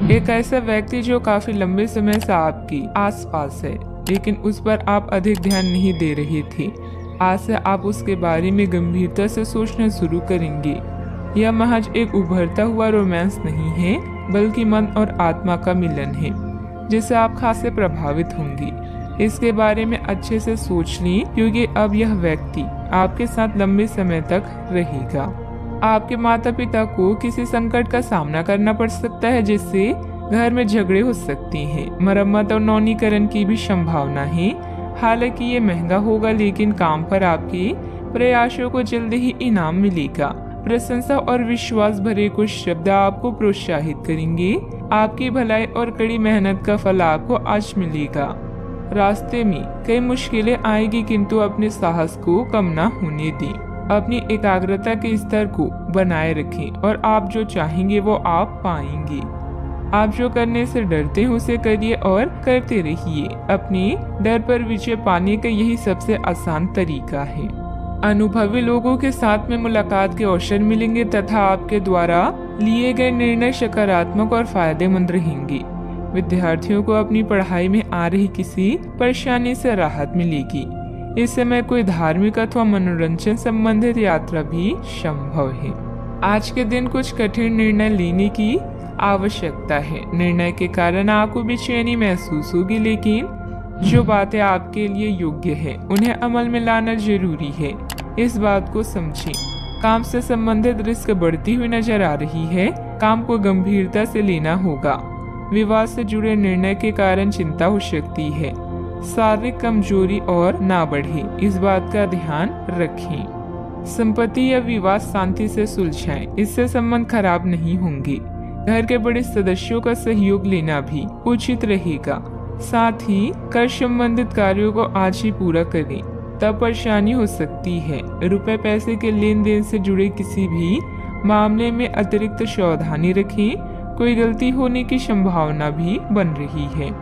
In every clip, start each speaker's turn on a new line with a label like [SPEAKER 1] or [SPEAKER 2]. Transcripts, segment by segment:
[SPEAKER 1] एक ऐसा व्यक्ति जो काफी लंबे समय से आपके आसपास है, लेकिन उस पर आप अधिक ध्यान नहीं दे रहे थे। आज से आप उसके बारे में गंभीरता से सोचना शुरू करेंगे। यह महज एक उभरता हुआ रोमांस नहीं है, बल्कि मन और आत्मा का मिलन है, जिससे आप खासे प्रभावित होंगे। इसके बारे में अच्छे से सोच लें, क्योंकि अब यह व्यक्ति आपके साथ लंबे समय तक रहेगा। आपके माता पिता को किसी संकट का सामना करना पड़ सकता है, जिससे घर में झगड़े हो सकते हैं। मरम्मत और नवीनीकरण की भी संभावना है। हालांकि ये महंगा होगा, लेकिन काम पर आपके प्रयासों को जल्द ही इनाम मिलेगा। प्रशंसा और विश्वास भरे कुछ शब्द आपको प्रोत्साहित करेंगे। आपकी भलाई और कड़ी मेहनत का फल आपको आज मिलेगा। रास्ते में कई मुश्किलें आएगी, किंतु अपने साहस को कम न होने दें। अपनी एकाग्रता के स्तर को बनाए रखें और आप जो चाहेंगे वो आप पाएंगे। आप जो करने से डरते हैं उसे करिए और करते रहिए। अपने डर पर विजय पाने का यही सबसे आसान तरीका है। अनुभवी लोगों के साथ में मुलाकात के अवसर मिलेंगे तथा आपके द्वारा लिए गए निर्णय सकारात्मक और फायदेमंद रहेंगे। विद्यार्थियों को अपनी पढ़ाई में आ रही किसी परेशानी से राहत मिलेगी। इस समय कोई धार्मिक अथवा मनोरंजन संबंधित यात्रा भी संभव है। आज के दिन कुछ कठिन निर्णय लेने की आवश्यकता है। निर्णय के कारण आपको बेचैनी महसूस होगी, लेकिन जो बातें आपके लिए योग्य है उन्हें अमल में लाना जरूरी है। इस बात को समझें। काम से संबंधित रिस्क बढ़ती हुई नजर आ रही है। काम को गंभीरता से लेना होगा। विवाह से जुड़े निर्णय के कारण चिंता हो सकती है। शारीरिक कमजोरी और ना बढ़े, इस बात का ध्यान रखें। संपत्ति या विवाद शांति से सुलझाएं, इससे संबंध खराब नहीं होंगे। घर के बड़े सदस्यों का सहयोग लेना भी उचित रहेगा। साथ ही कर संबंधित कार्यों को आज ही पूरा करें, तब परेशानी हो सकती है। रुपए पैसे के लेन देन से जुड़े किसी भी मामले में अतिरिक्त सावधानी रखें। कोई गलती होने की संभावना भी बन रही है।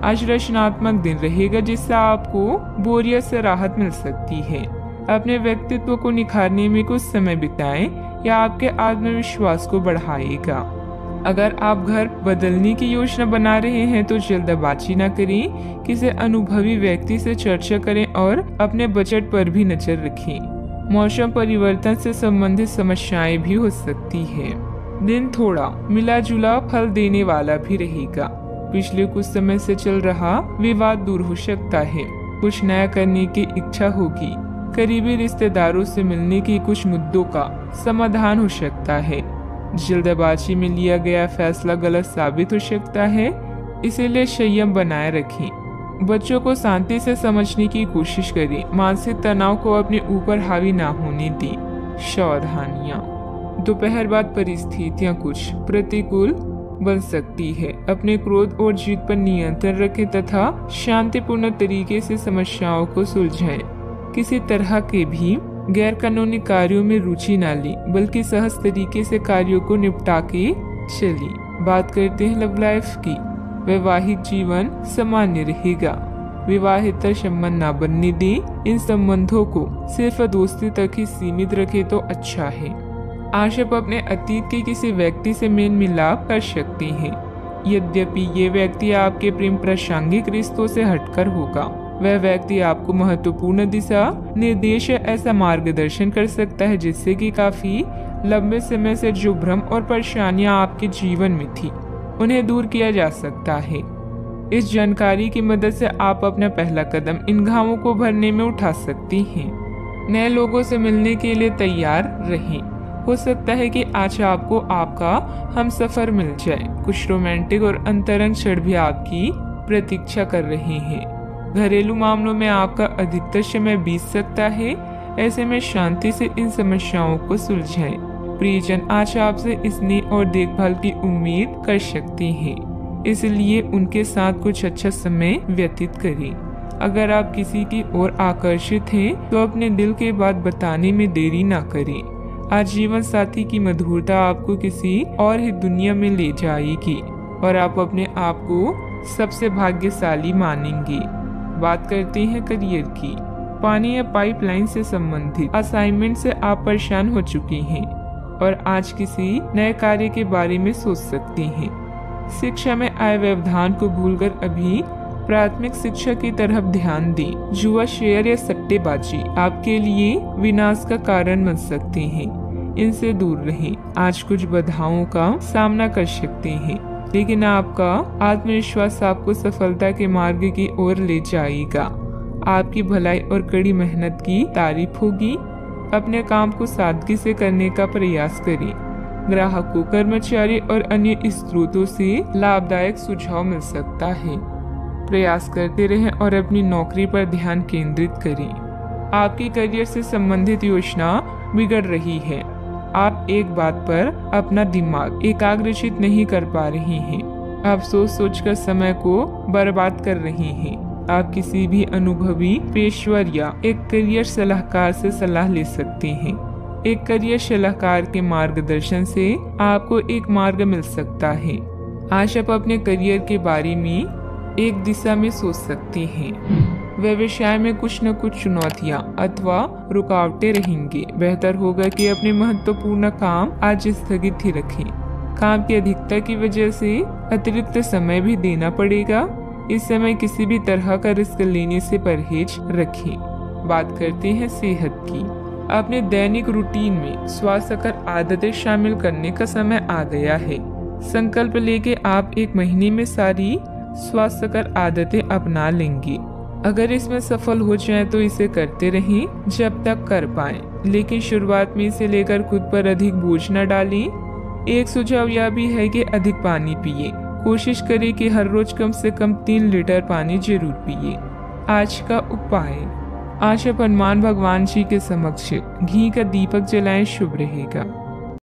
[SPEAKER 1] आज रचनात्मक दिन रहेगा, जिससे आपको बोरियत से राहत मिल सकती है। अपने व्यक्तित्व को निखारने में कुछ समय बिताएं, यह आपके आत्मविश्वास को बढ़ाएगा। अगर आप घर बदलने की योजना बना रहे हैं तो जल्दबाजी न करें। किसी अनुभवी व्यक्ति से चर्चा करें और अपने बजट पर भी नजर रखें। मौसम परिवर्तन से संबंधित समस्याएं भी हो सकती है। दिन थोड़ा मिला जुला फल देने वाला भी रहेगा। पिछले कुछ समय से चल रहा विवाद दूर हो सकता है। कुछ नया करने की इच्छा होगी। करीबी रिश्तेदारों से मिलने के कुछ मुद्दों का समाधान हो सकता है। जल्दबाजी में लिया गया फैसला गलत साबित हो सकता है, इसीलिए संयम बनाए रखें। बच्चों को शांति से समझने की कोशिश करें। मानसिक तनाव को अपने ऊपर हावी ना होने दें। सावधानियां। दोपहर बाद परिस्थितियां कुछ प्रतिकूल बन सकती है। अपने क्रोध और जिद पर नियंत्रण रखें तथा शांतिपूर्ण तरीके से समस्याओं को सुलझाएं। किसी तरह के भी गैर कानूनी कार्यों में रुचि न लें, बल्कि सहज तरीके से कार्यों को निपटा के चलें। बात करते हैं लव लाइफ की। वैवाहिक जीवन सामान्य रहेगा। विवाहित संबंध न बनने दें। इन संबंधों को सिर्फ दोस्ती तक ही सीमित रखें तो अच्छा है। आज आप अपने अतीत के किसी व्यक्ति से मेल मिलाप कर सकते हैं। यद्यपि ये व्यक्ति आपके प्रेम प्रासंगिक रिश्तों से हटकर होगा। वह व्यक्ति आपको महत्वपूर्ण दिशा निर्देश ऐसा मार्गदर्शन कर सकता है, जिससे कि काफी लंबे समय से जो भ्रम और परेशानियां आपके जीवन में थी, उन्हें दूर किया जा सकता है। इस जानकारी की मदद से आप अपना पहला कदम इन घावों को भरने में उठा सकती हैं। नए लोगों से मिलने के लिए तैयार रहें। हो सकता है कि आज आपको आपका हमसफर मिल जाए। कुछ रोमांटिक और अंतरंग क्षण भी आपकी प्रतीक्षा कर रहे हैं। घरेलू मामलों में आपका अधिकतर समय बीत सकता है। ऐसे में शांति से इन समस्याओं को सुलझाएं। प्रियजन आज आपसे स्नेह और देखभाल की उम्मीद कर सकते हैं, इसलिए उनके साथ कुछ अच्छा समय व्यतीत करें। अगर आप किसी की ओर आकर्षित हैं, तो अपने दिल की बात बताने में देरी न करें। आज जीवन साथी की मधुरता आपको किसी और ही दुनिया में ले जाएगी और आप अपने आप को सबसे भाग्यशाली मानेंगे। बात करते हैं करियर की। पानी या पाइपलाइन से संबंधित असाइनमेंट से आप परेशान हो चुके हैं और आज किसी नए कार्य के बारे में सोच सकते हैं। शिक्षा में आए व्यवधान को भूलकर अभी प्राथमिक शिक्षा की तरफ ध्यान दें। जुआ, शेयर या सट्टेबाजी आपके लिए विनाश का कारण बन सकते हैं, इनसे दूर रहें। आज कुछ बाधाओं का सामना कर सकते हैं, लेकिन आपका आत्मविश्वास आपको सफलता के मार्ग की ओर ले जाएगा। आपकी भलाई और कड़ी मेहनत की तारीफ होगी। अपने काम को सादगी से करने का प्रयास करें। ग्राहकों, कर्मचारी और अन्य स्रोतों से लाभदायक सुझाव मिल सकता है। प्रयास करते रहें और अपनी नौकरी पर ध्यान केंद्रित करें। आपकी करियर से संबंधित योजना बिगड़ रही है। आप एक बात पर अपना दिमाग एकाग्रचित नहीं कर पा रहे हैं। आप सोचकर समय को बर्बाद कर रहे हैं। आप किसी भी अनुभवी पेशेवर या एक करियर सलाहकार से सलाह ले सकते हैं। एक करियर सलाहकार के मार्गदर्शन से आपको एक मार्ग मिल सकता है। आज आप अपने करियर के बारे में एक दिशा में सोच सकते हैं। व्यवसाय में कुछ न कुछ चुनौतियां अथवा रुकावटें रहेंगी। बेहतर होगा कि अपने महत्वपूर्ण काम आज स्थगित ही रखें। काम की अधिकता की वजह से अतिरिक्त समय भी देना पड़ेगा। इस समय किसी भी तरह का रिस्क लेने से परहेज रखें। बात करते हैं सेहत की। अपने दैनिक रूटीन में स्वास्थ्यकर आदतें शामिल करने का समय आ गया है। संकल्प लेके आप एक महीने में सारी स्वास्थ्यकर आदतें अपना लेंगे। अगर इसमें सफल हो जाएं तो इसे करते रहें जब तक कर पाएं, लेकिन शुरुआत में इसे लेकर खुद पर अधिक बोझ न डालें। एक सुझाव यह भी है कि अधिक पानी पिए। कोशिश करें कि हर रोज कम से कम 3 लीटर पानी जरूर पिए। आज का उपाय, आज आप हनुमान भगवान जी के समक्ष घी का दीपक जलाएं, शुभ रहेगा।